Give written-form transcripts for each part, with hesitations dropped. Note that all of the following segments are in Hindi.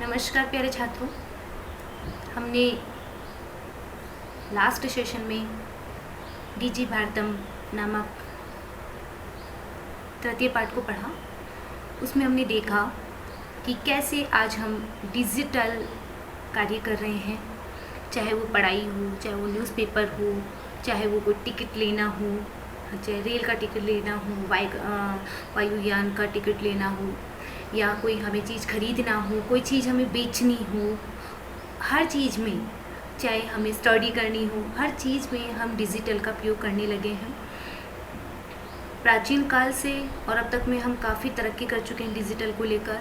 नमस्कार प्यारे छात्रों। हमने लास्ट सेशन में डीजी भारतम नामक तृतीय पाठ को पढ़ा। उसमें हमने देखा कि कैसे आज हम डिजिटल कार्य कर रहे हैं, चाहे वो पढ़ाई हो, चाहे वो न्यूज़पेपर हो, चाहे वो कोई टिकट लेना हो, चाहे रेल का टिकट लेना हो, वायुयान का टिकट लेना हो, या कोई हमें चीज़ खरीदना हो, कोई चीज़ हमें बेचनी हो। हर चीज़ में, चाहे हमें स्टडी करनी हो, हर चीज़ में हम डिजिटल का प्रयोग करने लगे हैं। प्राचीन काल से और अब तक में हम काफ़ी तरक्की कर चुके हैं डिजिटल को लेकर।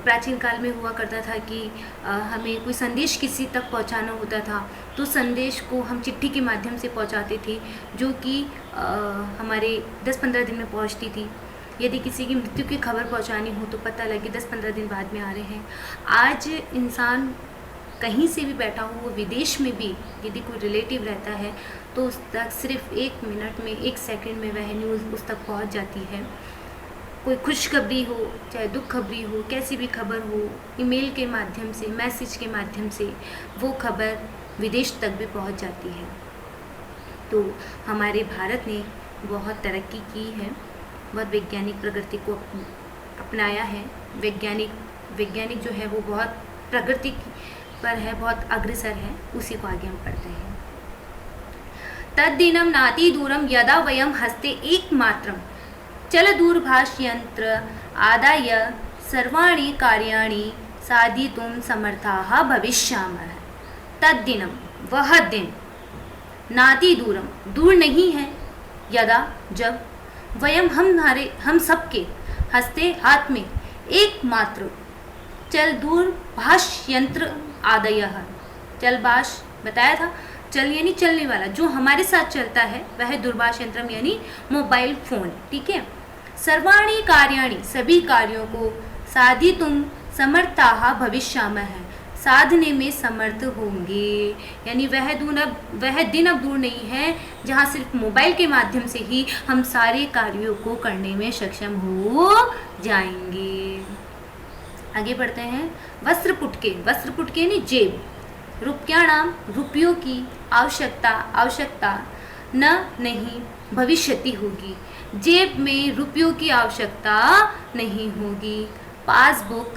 प्राचीन काल में हुआ करता था कि हमें कोई संदेश किसी तक पहुंचाना होता था तो संदेश को हम चिट्ठी के माध्यम से पहुंचाते थे, जो कि हमारे 10-15 दिन में पहुंचती थी। यदि किसी की मृत्यु की खबर पहुंचानी हो तो पता लगे 10-15 दिन बाद में आ रहे हैं। आज इंसान कहीं से भी बैठा हो, वो विदेश में भी यदि कोई रिलेटिव रहता है तो उस तक सिर्फ 1 मिनट में, 1 सेकंड में वह न्यूज़ उस तक पहुंच जाती है। कोई खुशखबरी हो, चाहे दुख खबरी हो, कैसी भी खबर हो, ईमेल के माध्यम से, मैसेज के माध्यम से वो खबर विदेश तक भी पहुंच जाती है। तो हमारे भारत ने बहुत तरक्की की है, बहुत वैज्ञानिक प्रगति को अपनाया है। वैज्ञानिक जो है वो बहुत प्रगति पर है, बहुत अग्रसर है। उसी को आगे हम पढ़ते हैं। तद्दिनं नाति दूरं यदा वयं हस्ते एकमात्रं चल दूरभाष यंत्र आदाय सर्वाणि कार्याणि साधितुं समर्थाः भविष्यामः। तद्दिनं, वह दिन, नाति दूरम, दूर नहीं है, यदा, जब, वयम, हम सबके, हस्ते, हाथ में, एकमात्र, चल दूरभाष यंत्र आदयः, चलभाष बताया था, चल यानी चलने वाला, जो हमारे साथ चलता है वह दूरभाष यंत्रम यानी मोबाइल फोन, ठीक है। सर्वाणि कार्याणि, सभी कार्यों को, साधितुं समर्थाः भविष्यामः, साधने में समर्थ होंगे। यानी वह दिन अब दूर नहीं है जहाँ सिर्फ मोबाइल के माध्यम से ही हम सारे कार्यों को करने में सक्षम हो जाएंगे। आगे बढ़ते हैं। वस्त्रपुटके यानी जेब, रुपयाणाम, रुपयों की, आवश्यकता नहीं भविष्यति होगी, जेब में रुपयों की आवश्यकता नहीं होगी। पासबुक,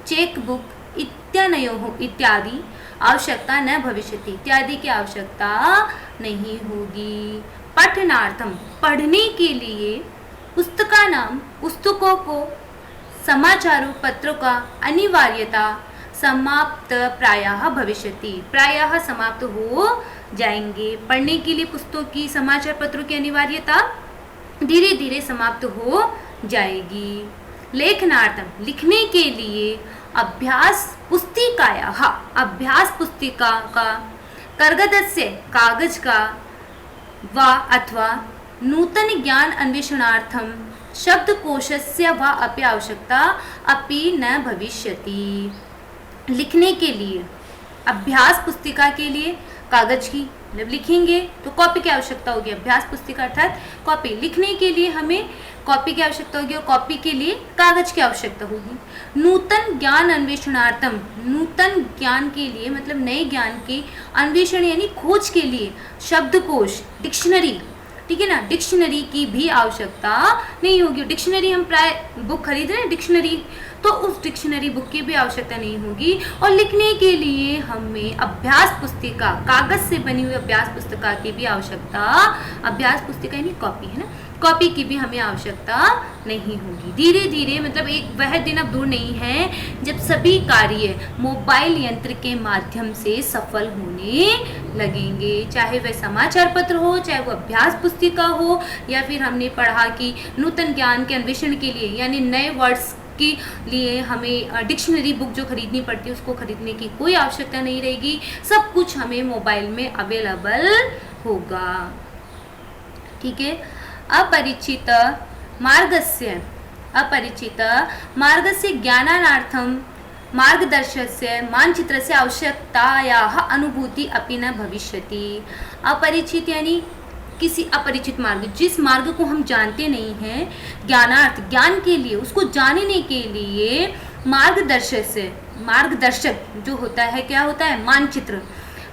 चेकबुक इत्यादि आवश्यकता न भविष्यति, इत्यादि की आवश्यकता नहीं होगी। पठनार्थम, पढ़ने के लिए, पुस्तकानाम, पुस्तकों को, समाचारों पत्रों का अनिवार्यता समाप्त प्रायः भविष्यति, प्रायः समाप्त हो जाएंगे। पढ़ने के लिए पुस्तकों की, समाचार पत्रों की अनिवार्यता धीरे धीरे समाप्त हो जाएगी। लेखनार्थम, लिखने के लिए, अभ्यास पुस्तिकायाः, अभ्यास पुस्तिका का, कर्गदस्य, कागज का, वा अथवा नूतन ज्ञान अन्वेषणार्थम शब्दकोशस्य वा अपि आवश्यकता अपि न भविष्यति। लिखने के लिए, अभ्यास पुस्तिका के लिए, कागज की, जब लिखेंगे तो कॉपी की आवश्यकता होगी। अभ्यास पुस्तिका अर्थात कॉपी, लिखने के लिए हमें कॉपी की आवश्यकता होगी और कॉपी के लिए कागज की आवश्यकता होगी। नूतन ज्ञान अन्वेषणार्थम, नूतन ज्ञान के लिए मतलब नए ज्ञान के, अन्वेषण यानी खोज के लिए, शब्दकोश, डिक्शनरी, ठीक है ना, डिक्शनरी की भी आवश्यकता नहीं होगी। डिक्शनरी हम प्राय बुक खरीद रहे हैं डिक्शनरी, तो उस डिक्शनरी बुक की भी आवश्यकता नहीं होगी। और लिखने के लिए हमें अभ्यास पुस्तिका, कागज से बनी हुई अभ्यास पुस्तिका की भी आवश्यकता, अभ्यास पुस्तिका यानी कॉपी है ना, कॉपी की भी हमें आवश्यकता नहीं होगी। धीरे धीरे मतलब वह दिन अब दूर नहीं है जब सभी कार्य मोबाइल यंत्र के माध्यम से सफल होने लगेंगे, चाहे वह समाचार पत्र हो, चाहे वो अभ्यास पुस्तिका हो, या फिर हमने पढ़ा कि नूतन ज्ञान के अन्वेषण के लिए यानी नए वर्ड्स के लिए हमें डिक्शनरी बुक जो खरीदनी पड़ती है उसको खरीदने की कोई आवश्यकता नहीं रहेगी। सब कुछ हमें मोबाइल में अवेलेबल होगा, ठीक है। अपरिचित मार्गस्य ज्ञानार्थम मार्गदर्शस्य मानचित्रस्य आवश्यकतायाः अनुभूति अपि न भविष्यति। अपरिचित यानी किसी अपरिचित मार्ग, जिस मार्ग को हम जानते नहीं हैं, ज्ञानार्थ, ज्ञान के लिए, उसको जानने के लिए मार्गदर्शक जो होता है, क्या होता है, मानचित्र।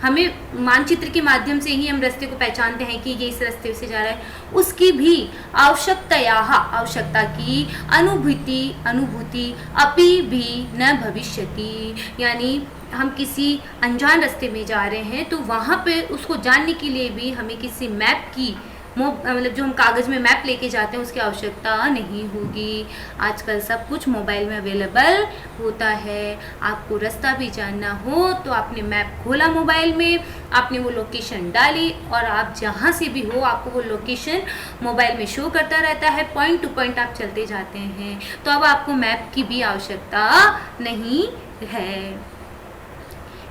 हमें मानचित्र के माध्यम से ही हम रास्ते को पहचानते हैं कि ये इस रास्ते से जा रहा है। उसकी भी आवश्यकता की अनुभूति अपि भी न भविष्यति, यानी हम किसी अनजान रास्ते में जा रहे हैं तो वहाँ पे उसको जानने के लिए भी हमें किसी मैप की मतलब जो हम कागज़ में मैप लेके जाते हैं उसकी आवश्यकता नहीं होगी। आजकल सब कुछ मोबाइल में अवेलेबल होता है। आपको रास्ता भी जानना हो तो आपने मैप खोला मोबाइल में, आपने वो लोकेशन डाली और आप जहाँ से भी हो आपको वो लोकेशन मोबाइल में शो करता रहता है, पॉइंट टू पॉइंट आप चलते जाते हैं। तो अब आपको मैप की भी आवश्यकता नहीं है।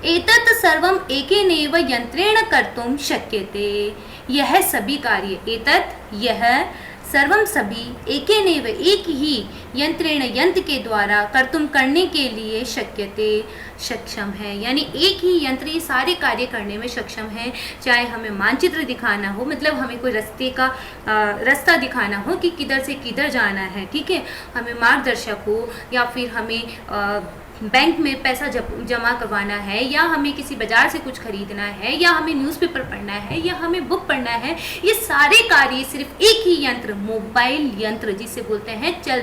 एतत् सर्वम एकेनैव यंत्रेण कर्तुम शक्यते, यह सभी कार्य, एतत् यह, सर्वम सभी, एकेनैव एक ही, यंत्रेण यंत्र के द्वारा, कर्तुम करने के लिए, शक्यते सक्षम है, यानी एक ही यंत्र ये सारे कार्य करने में सक्षम है। चाहे हमें मानचित्र दिखाना हो, मतलब हमें कोई रास्ते का रास्ता दिखाना हो कि किधर से किधर जाना है, ठीक है, हमें मार्गदर्शक हो, या फिर हमें बैंक में पैसा जमा करवाना है, या हमें किसी बाजार से कुछ खरीदना है, या हमें न्यूज़पेपर पढ़ना है, या हमें बुक पढ़ना है, ये सारे कार्य सिर्फ एक ही यंत्र, मोबाइल यंत्र जिसे बोलते हैं चल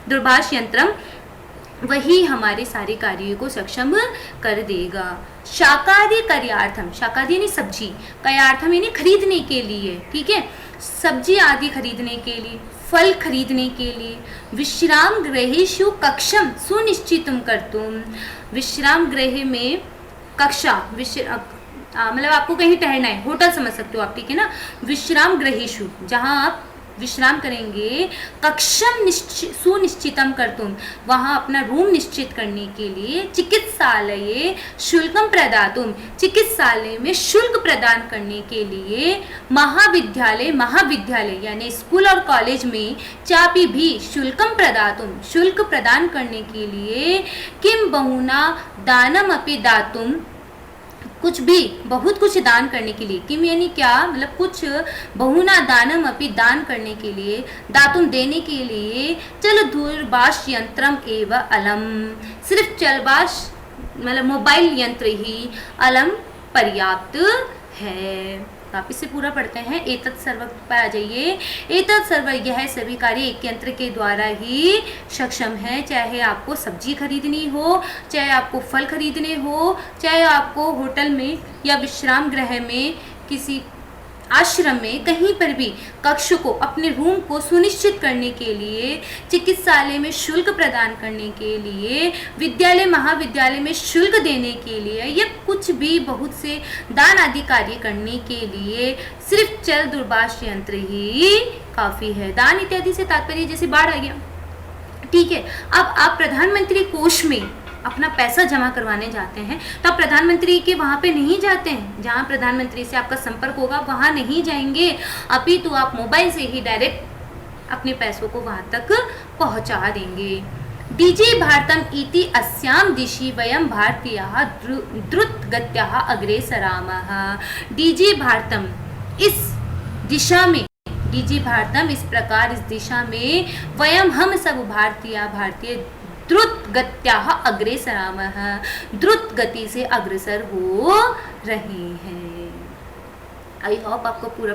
दूरभाष यंत्रम, वही हमारे सारे कार्यों को सक्षम कर देगा। शाकादि कार्यार्थम, शाकादि यानी सब्जी, कार्यार्थम यानी खरीदने के लिए, ठीक है, सब्जी आदि खरीदने के लिए, फल खरीदने के लिए, विश्राम गृहेषु कक्षम सुनिश्चितम कर्तुम, विश्राम गृह में कक्षा, मतलब आपको कहीं ठहरना है, होटल समझ सकते हो आप, ठीक है ना, विश्राम गृहेषु जहाँ आप विश्राम करेंगे, कक्षम सुनिश्चितम कर्तुम, वहाँ अपना रूम निश्चित करने के लिए, चिकित्सालये शुल्कम प्रदातुम, चिकित्सालय में शुल्क प्रदान करने के लिए, महाविद्यालय यानी स्कूल और कॉलेज में, चापी भी शुल्कम प्रदातुम, शुल्क प्रदान करने के लिए, किम बहुना दानम अपि दातुम, कुछ भी, बहुत कुछ दान करने के लिए, किम यानी क्या, मतलब कुछ, बहुना दानम अपि दान करने के लिए, दातुम देने के लिए, चल दूरभाष यंत्रम एव अलम, सिर्फ चलभाष मतलब मोबाइल यंत्र ही अलम पर्याप्त है। वापिस से पूरा पढ़ते हैं। एतत् सर्व पर आ जाइए। एतत् सर्व, यह सभी कार्य एक यंत्र के द्वारा ही सक्षम है। चाहे आपको सब्जी खरीदनी हो, चाहे आपको फल खरीदने हो, चाहे आपको होटल में या विश्राम गृह में, किसी आश्रम में, कहीं पर भी कक्ष को, अपने रूम को सुनिश्चित करने के लिए, चिकित्सालय में शुल्क प्रदान करने के लिए, विद्यालय महाविद्यालय में शुल्क देने के लिए, या कुछ भी बहुत से दान आदि कार्य करने के लिए सिर्फ चल दूरभाष यंत्र ही काफ़ी है। दान इत्यादि से तात्पर्य जैसे बाढ़ आ गया, ठीक है। अब आप प्रधानमंत्री कोष में अपना पैसा जमा करवाने जाते हैं तो आप प्रधानमंत्री के वहाँ पे नहीं जाते हैं, जहाँ प्रधानमंत्री से आपका संपर्क होगा वहाँ नहीं जाएंगे, अपितु आप मोबाइल से ही डायरेक्ट अपने पैसों को वहाँ तक पहुँचा देंगे। डीजी भारतम इति अस्याम दिशि वयम भारतीयाः द्रुतगत्याः अग्रेसरामः। डीजी भारतम, इस दिशा में, डीजी भारतम इस प्रकार, इस दिशा में, वयम हम सब भारतीय द्रुत गत्याः अग्रेसरामः, द्रुत गति से अग्रसर हो रहे हैं। आई होप आपको पूरा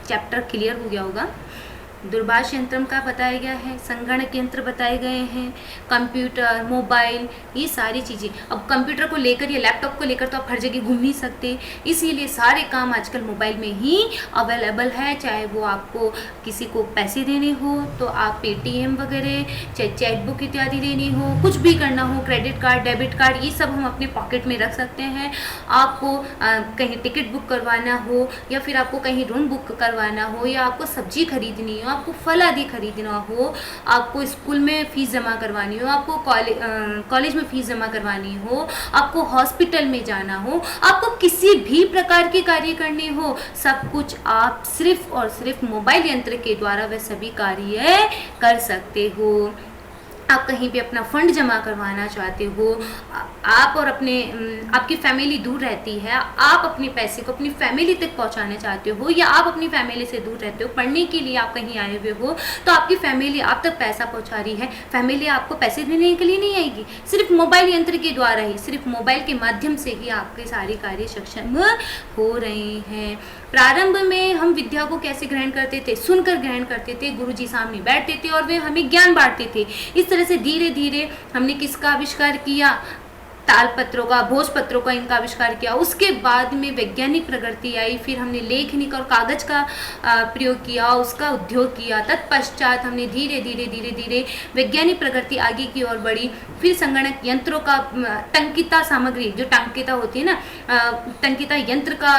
चैप्टर क्लियर हो गया होगा। दूरभाष यंत्र का बताया गया है, संगणक यंत्र बताए गए हैं, कंप्यूटर, मोबाइल, ये सारी चीज़ें। अब कंप्यूटर को लेकर या लैपटॉप को लेकर तो आप हर जगह घूम नहीं सकते, इसीलिए सारे काम आजकल मोबाइल में ही अवेलेबल है। चाहे वो आपको किसी को पैसे देने हो तो आप पेटीएम वगैरह, चाहे चेक बुक इत्यादि देनी हो, कुछ भी करना हो, क्रेडिट कार्ड, डेबिट कार्ड, ये सब हम अपने पॉकेट में रख सकते हैं। आपको कहीं टिकट बुक करवाना हो, या फिर आपको कहीं रूम बुक करवाना हो, या आपको सब्जी खरीदनी हो, आपको फल आदि खरीदना हो, आपको स्कूल में फ़ीस जमा करवानी हो, आपको कॉलेज में फ़ीस जमा करवानी हो, आपको हॉस्पिटल में जाना हो, आपको किसी भी प्रकार के कार्य करने हो, सब कुछ आप सिर्फ और सिर्फ मोबाइल यंत्र के द्वारा वह सभी कार्य कर सकते हो। आप कहीं पे अपना फंड जमा करवाना चाहते हो, आप और अपने आपकी फैमिली दूर रहती है, आप अपने पैसे को अपनी फैमिली तक पहुंचाना चाहते हो, या आप अपनी फैमिली से दूर रहते हो, पढ़ने के लिए आप कहीं आए हुए हो, तो आपकी फैमिली आप तक पैसा पहुंचा रही है। फैमिली आपको पैसे देने के लिए नहीं आएगी, सिर्फ मोबाइल यंत्र के द्वारा ही, सिर्फ मोबाइल के माध्यम से ही आपके सारे कार्य सक्षम हो रहे हैं। प्रारंभ में हम विद्या को कैसे ग्रहण करते थे? सुनकर ग्रहण करते थे, गुरु जी सामने बैठते थे और वे हमें ज्ञान बांटते थे। इस तरह से धीरे धीरे हमने किसका आविष्कार किया? तालपत्रों का, भोजपत्रों का, इनका आविष्कार किया। उसके बाद में वैज्ञानिक प्रगति आई, फिर हमने लेखनी और कागज का प्रयोग किया, उसका उद्योग किया। तत्पश्चात हमने धीरे धीरे धीरे धीरे वैज्ञानिक प्रगति आगे की ओर बढ़ी। फिर संगणक यंत्रों का, टंकिता सामग्री जो टंकिता होती है ना, टंकिता यंत्र का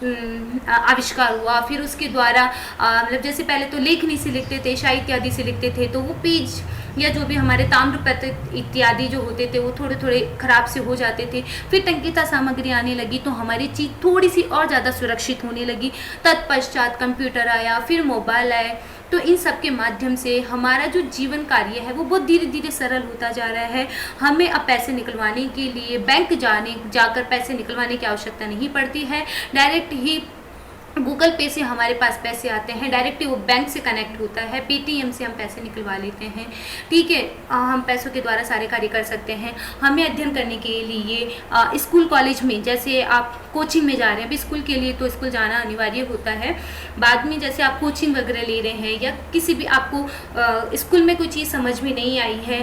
आविष्कार हुआ। फिर उसके द्वारा मतलब जैसे पहले तो लेखनी से लिखते थे, साहित्य आदि से लिखते थे, तो वो पेज या जो भी हमारे ताम्रपत्र इत्यादि जो होते थे वो थोड़े थोड़े खराब से हो जाते थे। फिर टंकिता सामग्री आने लगी तो हमारी चीज़ थोड़ी सी और ज़्यादा सुरक्षित होने लगी। तत्पश्चात कंप्यूटर आया, फिर मोबाइल आए। तो इन सब के माध्यम से हमारा जो जीवन कार्य है वो बहुत धीरे धीरे सरल होता जा रहा है। हमें अब पैसे निकलवाने के लिए बैंक जाकर पैसे निकलवाने की आवश्यकता नहीं पड़ती है। डायरेक्ट ही गूगल पे से हमारे पास पैसे आते हैं, डायरेक्टली वो बैंक से कनेक्ट होता है, पेटीएम से हम पैसे निकलवा लेते हैं। ठीक है, हम पैसों के द्वारा सारे कार्य कर सकते हैं। हमें अध्ययन करने के लिए स्कूल कॉलेज में, जैसे आप कोचिंग में जा रहे हैं, अभी स्कूल के लिए तो स्कूल जाना अनिवार्य होता है। बाद में जैसे आप कोचिंग वगैरह ले रहे हैं या किसी भी आपको स्कूल में कोई चीज़ समझ में नहीं आई है,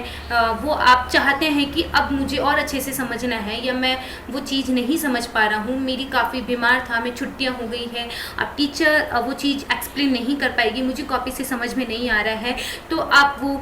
वो आप चाहते हैं कि अब मुझे और अच्छे से समझना है, या मैं वो चीज़ नहीं समझ पा रहा हूँ, मेरी काफ़ी बीमार था, मैं छुट्टियाँ हो गई है, अब टीचर वो चीज़ एक्सप्लेन नहीं कर पाएगी, मुझे कॉपी से समझ में नहीं आ रहा है, तो आप वो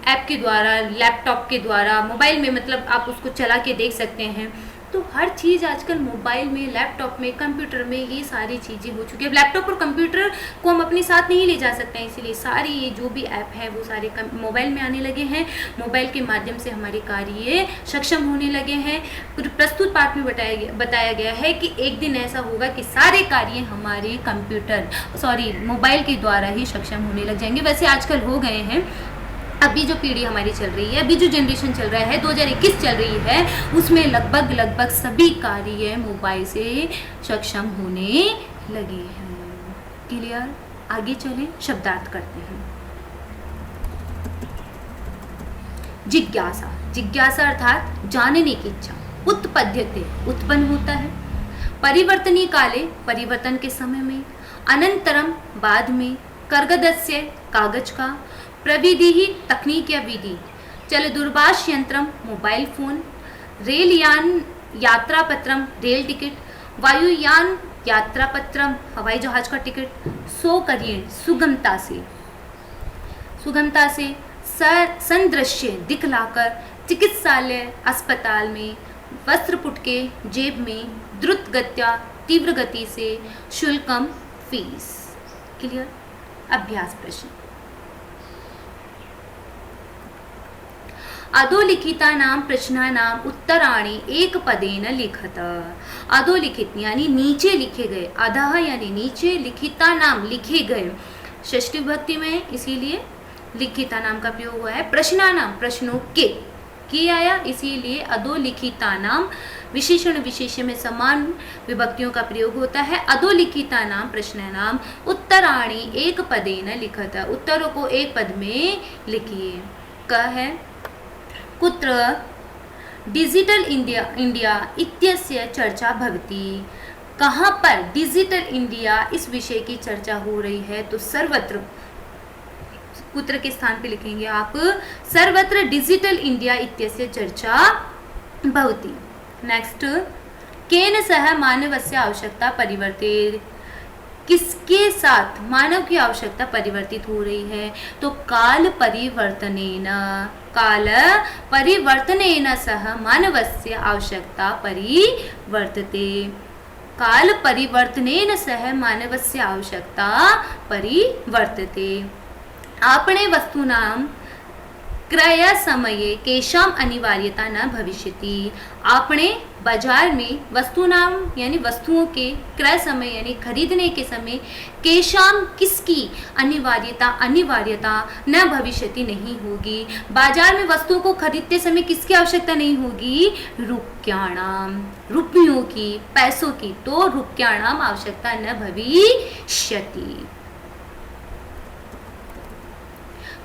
ऐप के द्वारा, लैपटॉप के द्वारा, मोबाइल में मतलब आप उसको चला के देख सकते हैं। तो हर चीज़ आजकल मोबाइल में, लैपटॉप में, कंप्यूटर में ये सारी चीज़ें हो चुकी है। लैपटॉप और कंप्यूटर को हम अपने साथ नहीं ले जा सकते हैं, इसीलिए सारी ये जो भी ऐप है वो सारे मोबाइल में आने लगे हैं। मोबाइल के माध्यम से हमारे कार्य सक्षम होने लगे हैं। प्रस्तुत पाठ में बताया गया है कि एक दिन ऐसा होगा कि सारे कार्य हमारे मोबाइल के द्वारा ही सक्षम होने लग जाएंगे। वैसे आजकल हो गए हैं। अभी जो पीढ़ी हमारी चल रही है, अभी जो जनरेशन चल रहा है, 2021 चल रही है, उसमें लगभग सभी कार्य मोबाइल से सक्षम होने लगे हैं। क्लियर? आगे चलें, शब्दार्थ करते हैं। जिज्ञासा, जिज्ञासा अर्थात जानने की इच्छा। उत्पद्यते, उत्पन्न होता है। परिवर्तनीय काले, परिवर्तन के समय में। अनंतरम, बाद में। कर्गदस्य, कागज का। प्रविधि ही, तकनीक या विधि। चल दूरभाष यंत्रम, मोबाइल फोन। रेलयान यात्रा पत्रम, रेल टिकट। वायुयान यात्रा पत्रम, हवाई जहाज का टिकट। सो करिए, सुगमता से, सुगमता से। संदृश्य, दिखलाकर। चिकित्सालय, अस्पताल में। वस्त्र पुटके, जेब में। द्रुत गत्या, तीव्र गति से। शुल्कम, फीस। क्लियर? अभ्यास प्रश्न। अधोलिखितानां प्रश्नानां उत्तराणि एक पदेन लिखत। अधोलिखित यानी नीचे लिखे गए, अधः यानी नीचे, लिखितानां लिखे गए, षष्ठी विभक्ति में, इसीलिए लिखितानां का प्रयोग हुआ है। प्रश्नानां प्रश्नों के आया, इसीलिए अधोलिखितानां विशेषण विशेष्य में समान विभक्तियों का प्रयोग होता है। अधोलिखितानां प्रश्नानां उत्तराणि एक पदेन लिखत, उत्तरों को एक पद में लिखिए। क है कुत्र डिजिटल इंडिया इत्यस्य चर्चा भवति। कहाँ पर डिजिटल इंडिया इस विषय की चर्चा हो रही है? तो सर्वत्र, कुत्र के स्थान पे लिखेंगे आप, सर्वत्र डिजिटल इंडिया इत्यस्य चर्चा भवति। नेक्स्ट, केन सह मानवस्य आवश्यकता परिवर्तित। किसके साथ मानव की आवश्यकता परिवर्तित हो रही है? तो काल परिवर्तनेन, काल परिवर्तनेन सह मानवस्य आवश्यकता परिवर्तते। काल परिवर्तनेन सह मानवस्य आवश्यकता परिवर्तते। आपणे वस्तूनां क्रय समये केषाम् अनिवार्यता न भविष्यति। आपणे बाजार में वस्तुनाम यानी वस्तुओं के क्रय समय यानी खरीदने के समय केशाम किसकी अनिवार्यता न भविष्यति नहीं होगी। बाजार में वस्तुओं को खरीदते समय किसकी आवश्यकता नहीं होगी? रुप्याणाम, रुपयों की, पैसों की। तो रुप्याणाम आवश्यकता न भविष्यति।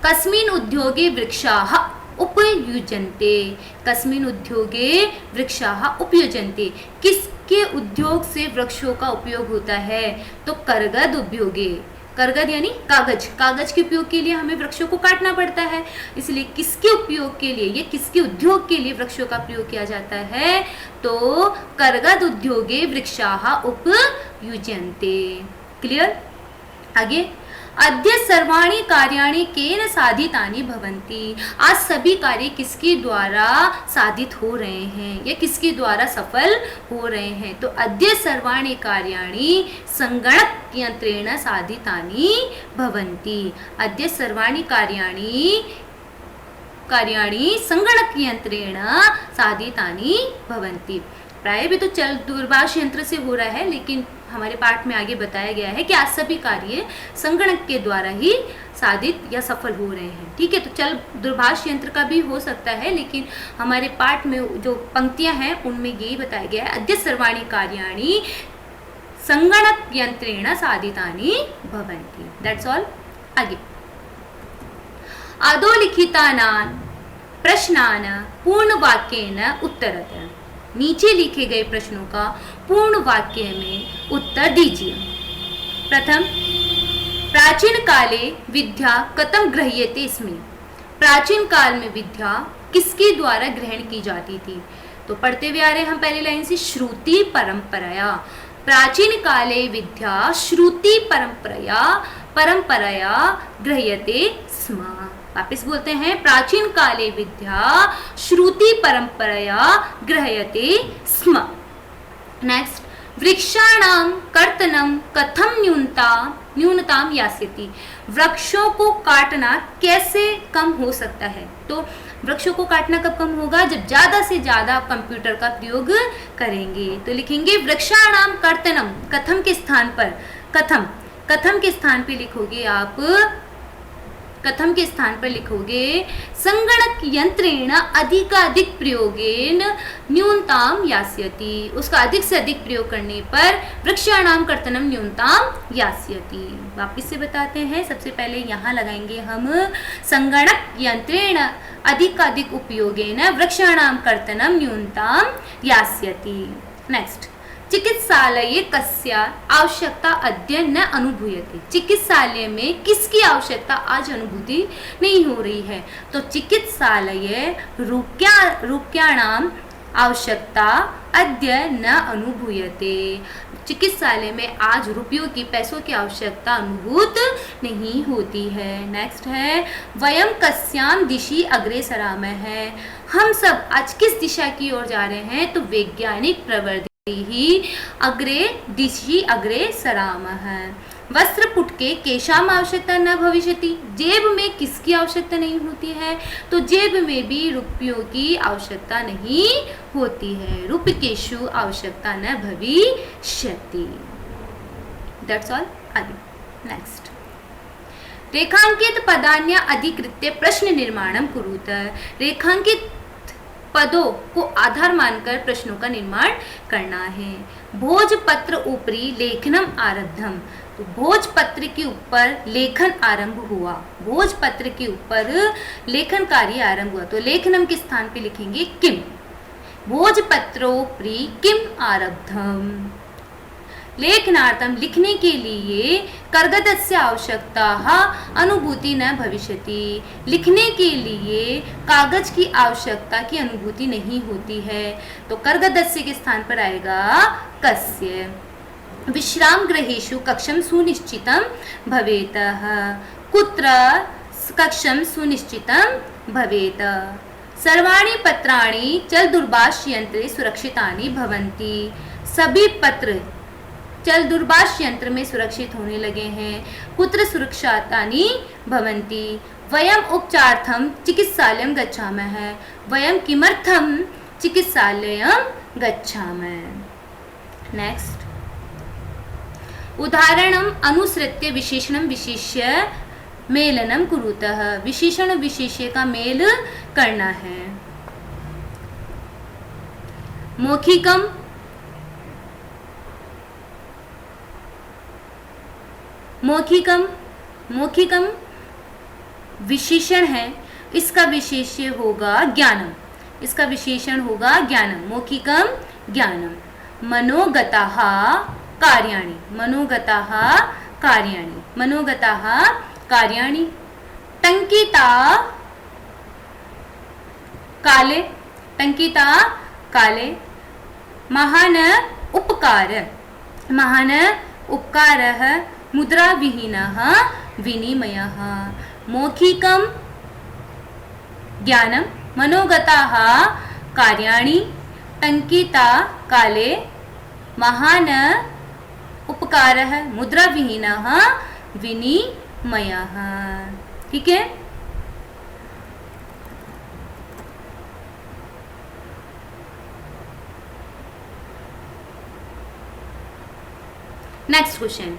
कस्मिन् उद्योगे वृक्षाः उपयुज्यन्ते, कस्मिन् उद्योगे वृक्षाः उपयुज्यन्ते, किसके उद्योग से वृक्षों का उपयोग होता है? तो करगद उपयोगे, करगद यानी कागज, कागज के उपयोग के लिए हमें वृक्षों को काटना पड़ता है, इसलिए किसके उपयोग के लिए, ये किसके उद्योग के लिए वृक्षों का प्रयोग किया जाता है? तो करगद उद्योगे वृक्षाः उपयुज्यन्ते। क्लियर? आगे, अद्य सर्वाणि कार्याणि केन साधितानि भवन्ति, आज सभी कार्य किसके द्वारा साधित हो रहे हैं या किसके द्वारा सफल हो रहे हैं? तो अद्य सर्वाणि कार्याणि संगणक यंत्रेण साधितानि भवन्ति, अद्य सर्वाणि कार्याणि संगणक यंत्रेण साधितानि भवन्ति। प्राय भी तो चल दूरभाष यंत्र से हो रहा है, लेकिन हमारे पाठ में आगे बताया गया है कि आज सभी कार्य संगणक के द्वारा ही साधित या सफल हो रहे हैं। ठीक है, तो चल दूरभाष यंत्र का भी हो सकता है, लेकिन हमारे पाठ में जो पंक्तियां हैं उनमें यही बताया गया है, अद्य सर्वाणि कार्याणि संगणक यंत्रेण साधितानि भवन्ति। That's all. आगे, अधोलिखितानां प्रश्नान् पूर्ण वाक्येन उत्तरत, नीचे लिखे गए प्रश्नों का पूर्ण वाक्य में उत्तर दीजिए। प्रथम, प्राचीन काले विद्या कथम गृह्यते स्म, प्राचीन काल में विद्या किसके द्वारा ग्रहण की जाती थी? तो पढ़ते हुए आ रहे हम पहली लाइन से, श्रुति परंपराया, प्राचीन काले विद्या श्रुति परंपराया गृह्यते स्म। वापिस बोलते हैं, प्राचीन काले विद्या श्रुति परंपराया गृह्यते स्म। नेक्स्ट, वृक्षाणां कर्तनं कथम न्यूनताम यास्यति, वृक्षों को काटना कैसे कम हो सकता है? तो वृक्षों को काटना कब कम होगा? जब ज्यादा से ज्यादा आप कंप्यूटर का प्रयोग करेंगे। तो लिखेंगे वृक्षाणां कर्तनम, कथम के स्थान पर, कथम के स्थान पे लिखोगे आप, कथम के स्थान पर लिखोगे संगणक यंत्रेण अधिकाधिक प्रयोगेन न्यूनताम यास्यति, उसका अधिक से अधिक प्रयोग करने पर वृक्षाणाम कर्तनम न्यूनताम यास्यति। वापिस से बताते हैं, सबसे पहले यहाँ लगाएंगे हम संगणक यंत्रेण अधिकाधिक उपयोगेन वृक्षाणाम कर्तनम न्यूनताम यास्यति। नेक्स्ट, चिकित्सालये कस्य आवश्यकता अद्य न अनुभूयते, चिकित्सालय में किसकी आवश्यकता आज अनुभूति नहीं हो रही है? तो चिकित्सालये रुप्याणाम आवश्यकता अद्य न अनुभूयते, चिकित्सालय में आज रुपयों की, पैसों की आवश्यकता अनुभूत नहीं होती है। नेक्स्ट है, वयम कस्याम दिशि अग्रेसरामः, हम सब आज किस दिशा की ओर जा रहे हैं? तो वैज्ञानिक प्रवृत्ति ही अग्रे दिशि अग्रे सरामः। वस्त्र पुटके केशाम आवश्यकता न भविष्यति, जेब में किसकी आवश्यकता नहीं होती है? तो जेब में भी रुपयों की आवश्यकता नहीं होती है, रूप्यकेषु आवश्यकता न भविष्यति। That's all. आगे नेक्स्ट, रेखांकित पदान्य अधिकृत्य प्रश्न निर्माणम कुरुत, रेखांकित पदों को आधार मानकर प्रश्नों का निर्माण करना है। भोजपत्र ऊपरी लेखनम आरब्धम, तो भोजपत्र के ऊपर लेखन आरंभ हुआ, भोजपत्र के ऊपर लेखन कार्य आरंभ हुआ। तो लेखनम के स्थान पे लिखेंगे किम, भोजपत्रोपरि किम आरब्धम, लेखनार्थम लिखने के लिए कर्गदस्य आवश्यकता अनुभूति न भविष्यति, लिखने के लिए कागज की आवश्यकता की अनुभूति नहीं होती है। तो कर्गदस्य के स्थान पर आएगा कस्य। विश्राम गृहेषु कक्षम सुनिश्चितम भवेत, कुत्र कक्षम सुनिश्चितम भवेत। सर्वाणि पत्राणि चल दूरभाष यंत्रे सुरक्षितानि भवन्ति, सभी पत्र चल दूरभाष यंत्र में सुरक्षित होने लगे हैं। कुत्र सुरक्षितानि भवन्ति, वयम उपचारार्थम चिकित्सालयं गच्छामः, वयम किमर्थम चिकित्सालयं गच्छामः। नेक्स्ट, उदाहरणम् अनुसृत्य विशेषणं विशेष्य मेलनं कुरुतः। विशेषण विशेष्य का मेल करना है। मौखिकम, मौखिकम, मौखिकम विशेषण है, इसका विशेष्य होगा ज्ञानम, इसका विशेषण होगा ज्ञानम। मौखिकम ज्ञानम। मनोगताः कार्याणि, मनोगताः कार्याणि, मनोगताः कार्याणि। टंकिता काले, टंकिता काले। महान उपकार, महान उपकारः मुद्राविहीनः विनिमयः। मौखिकं ज्ञानं, मनोगताः कार्याणि, टंकिता काले, महान उपकारः मुद्राविहीनः विनिमयः। ठीक है। नेक्स्ट क्वेश्चन,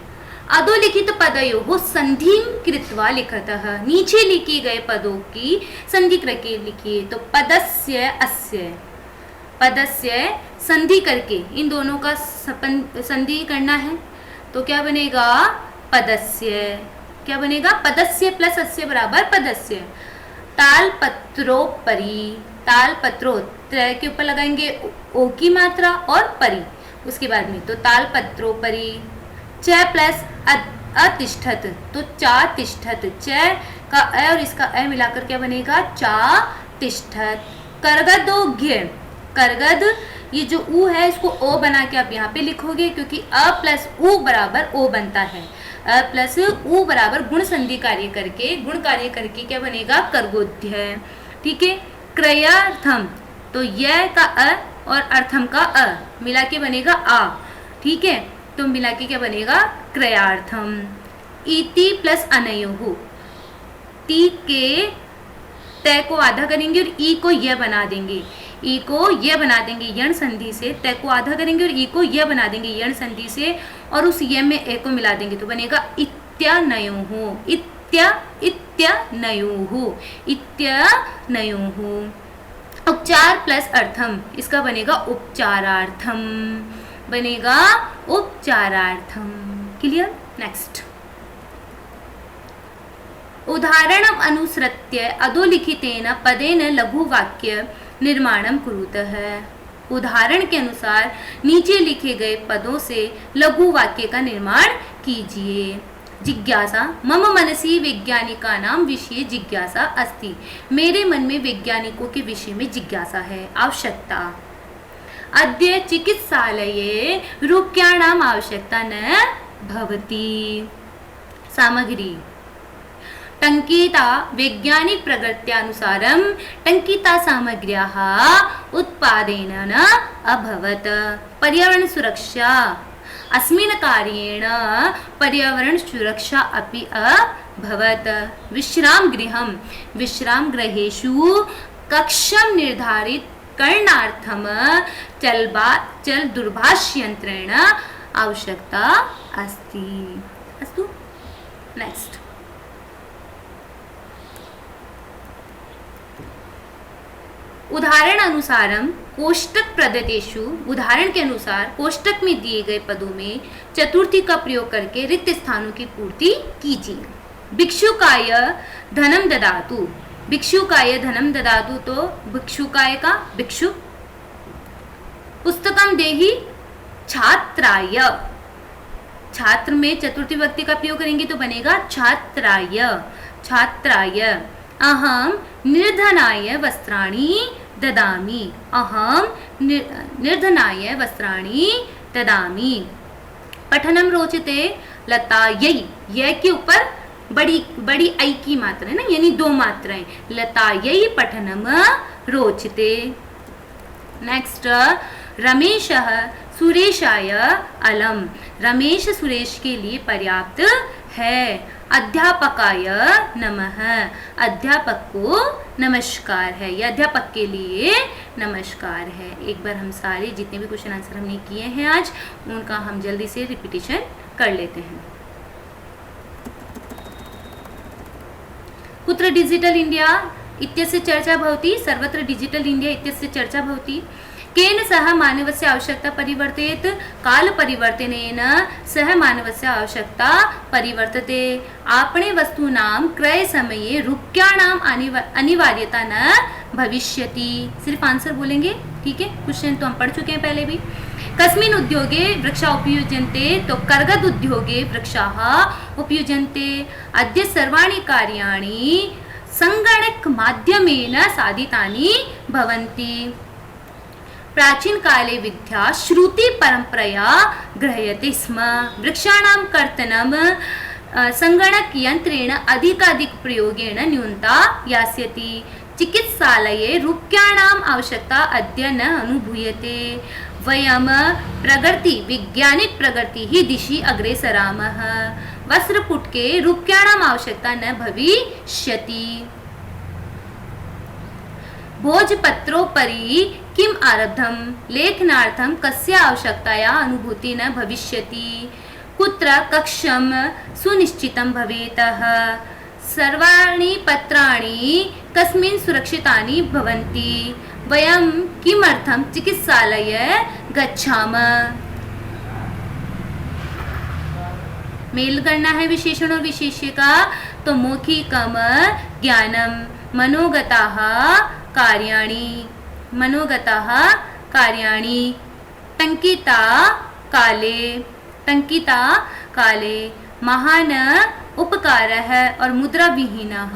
अधोलिखित पदयोः संधिं कृत्वा लिखतः। नीचे लिखे गए पदों की संधि करके लिखिए। तो पदस्य अस्य, पदस्य संधि करके इन दोनों का संधि करना है। तो क्या बनेगा? पदस्य। क्या बनेगा? पदस्य प्लस अस्य बराबर पदस्य। तालपत्रोपरि, तालपत्रो के ऊपर लगाएंगे ओ की मात्रा और परि उसके बाद में, तो तालपत्रोपरि। च प्लस अतिष्ठत, तो चा तिष्ठत। च का अ और इसका अ मिलाकर क्या बनेगा? चा तिष्ठत। करगदोग्य, करगद, ये जो ऊ है इसको ओ बना के आप यहाँ पे लिखोगे, क्योंकि अ प्लस ऊ बराबर ओ बनता है। अ प्लस ऊ बराबर गुण संधि कार्य करके, गुण कार्य करके क्या बनेगा? करगोध्य। ठीक है। क्रयार्थम, तो य का अ और अर्थम का अ मिला के बनेगा आ। ठीक है। तो मिला के क्या बनेगा? क्रयार्थम। इति प्लस अनयोः, टी के तय को आधा करेंगे और ई को य बना देंगे, ई को य बना देंगे यण संधि से। तय को आधा करेंगे और ई को य बना देंगे यण संधि से, और उस य में ए को मिला देंगे तो बनेगा इत्यनयोः, इत्यनयोः, इत्यनयोः। उपचार प्लस अर्थम, इसका बनेगा उपचारार्थम, बनेगा उपचारार्थम। क्लियर। नेक्स्ट, उदाहरणम् अनुसृत्य अधोलिखितेन पदेन लघुवाक्य निर्माणं कुरुतः। उदाहरण के अनुसार नीचे लिखे गए पदों से लघु वाक्य का निर्माण कीजिए। जिज्ञासा, मम मनसि वैज्ञानिकानां विषये जिज्ञासा अस्ति। मेरे मन में वैज्ञानिकों के विषय में जिज्ञासा है। आवश्यकता, अद्य चिकित्सालये रूप्याणाम् आवश्यकता न भवति। सामग्री, टंकिता वैज्ञानिक प्रगत्यानुसारं टंकिता सामग्र्याः उत्पादेन न अभवत्। पर्यावरण सुरक्षा, अस्मिन् कार्येण पर्यावरण सुरक्षा अपि अभवत्। विश्रामगृहं, विश्रामगृहेषु कक्षं निर्धारित करणार्थं चल दूरभाषयन्त्रेण आवश्यकता अस्ति। अस्तु। नेक्स्ट, उदाहरण अनुसारम कोष्टक प्रदत्तेषु, उदाहरण के अनुसार कोष्टक में दिए गए पदों में चतुर्थी का प्रयोग करके रिक्त स्थानों की पूर्ति कीजिए। भिक्षुकाय धनम ददातु, भिक्षुकाय धनम ददातु, तो भिक्षुकाय का भिक्षु। पुस्तकम देहि छात्राय, छात्र में चतुर्थी विभक्ति का प्रयोग करेंगे तो बनेगा छात्राय, छात्राय। अहम निर्धनाय वस्त्राणि ददामि, अहम निर्धनाय वस्त्राणि ददामि। पठनम रोचते लतायै, य के ऊपर बड़ी ऐ की मात्रा है ना, यानी दो मात्राएं। लतायै पठनम रोचते। नेक्स्ट, रमेशः सुरेशाय अलम, रमेश सुरेश के लिए पर्याप्त है। अध्यापकाय नमः, अध्यापक को नमस्कार है, यह अध्यापक के लिए नमस्कार है। एक बार हम सारे जितने भी क्वेश्चन आंसर हमने किए हैं आज, उनका हम जल्दी से रिपीटिशन कर लेते हैं। कुत्र डिजिटल इंडिया इत्यस्य चर्चा भवति, सर्वत्र डिजिटल इंडिया इत्यस्य चर्चा भवति। केन सह मानवस्य आवश्यकता परिवर्तेत, काल परिवर्तनेन सह मानवस्य आवश्यकता परिवर्तते। आपणे वस्तूनां क्रय समये रुप्याणाम् अनिवार्यता न भविष्यति। सिर्फ आंसर बोलेंगे, ठीक है। क्वेश्चन तो हम पढ़ चुके हैं पहले भी। कस्मिन् उद्योगे वृक्षा उपयुज्यन्ते, तो कर्गद उद्योगे वृक्षाः उपयुज्यन्ते। अद्य सर्वाणि कार्याणि संगणक माध्यमेन साधितानि भवन्ति। प्राचीन काले विद्या श्रुति परंपरया गृह्यते स्म। वृक्षाणां कर्तनं संगणक यंत्रेण अधिकाधिक प्रयोगेण न्यूनता यास्यति। चिकित्सालये रूप्याणाम् आवश्यकता अद्य न अनुभूयते। वयं प्रगति वैज्ञानिक प्रगतिः दिशि अग्रेसरामः। वस्त्रपुटके रूप्याणाम् आवश्यकता न भविष्यति। भोजपत्रोपरि किम् आरब्धं, लेखनार्थं कस्य आवश्यकताया अनुभूति न भविष्यति। कुत्र कक्षं सुनिश्चितं भवेत्। सर्वाणि पत्राणि कस्मिन् सुरक्षितानि भवन्ति। वयं किमर्थं चिकित्सालये गच्छामः। मेल करना है विशेषण और विशेष्य का, तो मौखिकम ज्ञानम, मनोगताः कार्याणि, मनोगताः कार्याणि। टंकिता काले, टंकिता काले महान उपकार है और मुद्रा विहीनः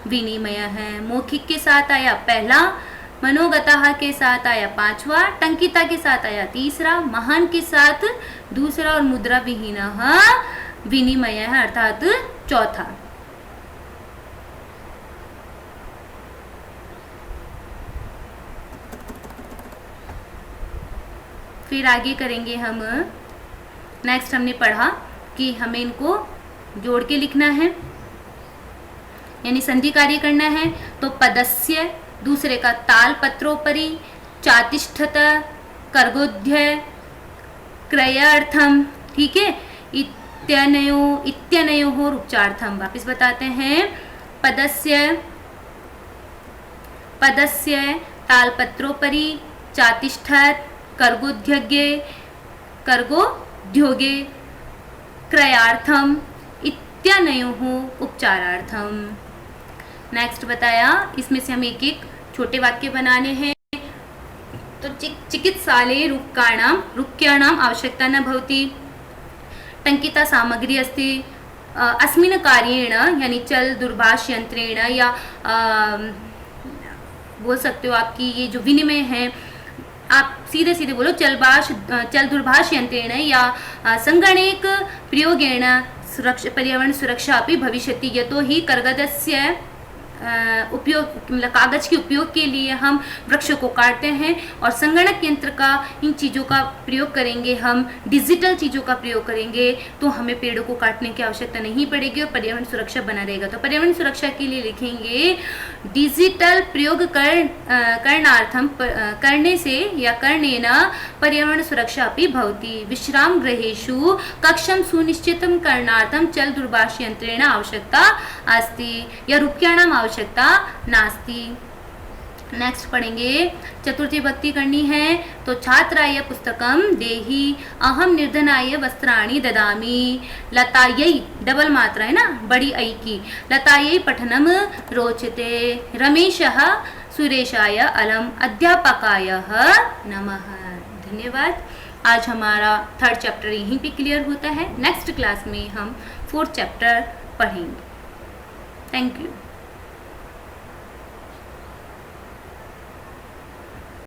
विनिमय है। मौखिक के साथ आया पहला, मनोगताः के साथ आया पांचवा, टंकिता के साथ आया तीसरा, महान के साथ दूसरा और मुद्रा विहीनः विनिमय है अर्थात चौथा। फिर आगे करेंगे हम। नेक्स्ट हमने पढ़ा कि हमें इनको जोड़ के लिखना है, यानी संधि कार्य करना है। तो पदस्य, दूसरे का तालपत्रोपरि, चातिष्ठत, कर्गोध्य, क्रयार्थम, ठीक है। इत्यनयोः उपचारार्थम। वापिस बताते हैं। पदस्य तालपत्रोपरि, चातिष्ठत, कर्गोद्योगे, क्रयार्थम, इत्यनयोः उपचारार्थम। नेक्स्ट बताया, इसमें से हम एक एक छोटे वाक्य बनाने हैं। तो चिकित्सालये रूप्याणाम् आवश्यकता न भवति। टंकिता सामग्री अस्ति। अस्मिन् कार्येण, यानी चल दूरभाष यंत्रेण, या बोल सकते हो आपकी ये जो विनिमय है, आप सीधे सीधे बोलो चल दूरभाष यंत्रेण या संगणक प्रयोगेण पर्यावरण सुरक्षा अपि भविष्यति। यतो ही कर्गदस्य उपयोग, मतलब कागज के उपयोग के लिए हम वृक्ष को काटते हैं, और संगणक यंत्र का, इन चीज़ों का प्रयोग करेंगे, हम डिजिटल चीज़ों का प्रयोग करेंगे, तो हमें पेड़ों को काटने की आवश्यकता नहीं पड़ेगी और पर्यावरण सुरक्षा बना रहेगा। तो पर्यावरण सुरक्षा के लिए लिखेंगे डिजिटल प्रयोग करणार्थम, करने से या करणेन पर्यावरण सुरक्षा अपि भवति। विश्राम गृहेषु कक्षं सुनिश्चितं करणार्थं चल दूरभाष यंत्रेण आवश्यकता अस्ति या रूप्याणाम् आवश्यकता नास्ति। नेक्स्ट पढ़ेंगे, चतुर्थी भक्ति करनी है। तो छात्राय पुस्तकम देहि, अहम निर्धनाय वस्त्राणि ददामि। लतायै, डबल मात्रा है ना, बड़ी ऐ की। लतायै पठनम रोचते। रमेशः सुरेशाय अलम अध्यापकाय नमः। धन्यवाद। आज हमारा थर्ड चैप्टर यहीं पे क्लियर होता है। नेक्स्ट क्लास में हम फोर्थ चैप्टर पढ़ेंगे। Thank you.